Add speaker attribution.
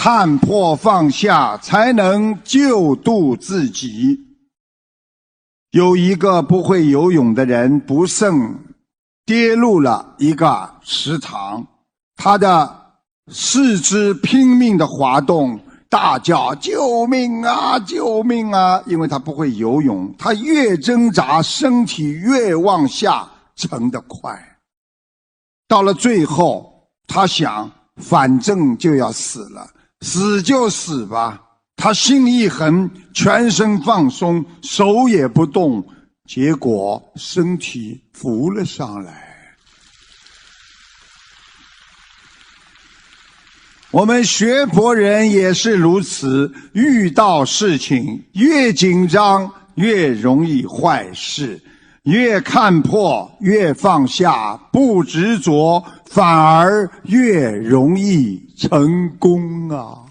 Speaker 1: 看破放下，才能救度自己。有一个不会游泳的人不慎跌入了一个池塘，他的四肢拼命地滑动，大叫救命啊救命啊！因为他不会游泳，他越挣扎身体越往下沉得快。到了最后，他想反正就要死了，死就死吧。他心里一横，全身放松，手也不动，结果身体浮了上来。我们学佛人也是如此，遇到事情越紧张越容易坏事，越看破越放下，不执着反而越容易成功啊。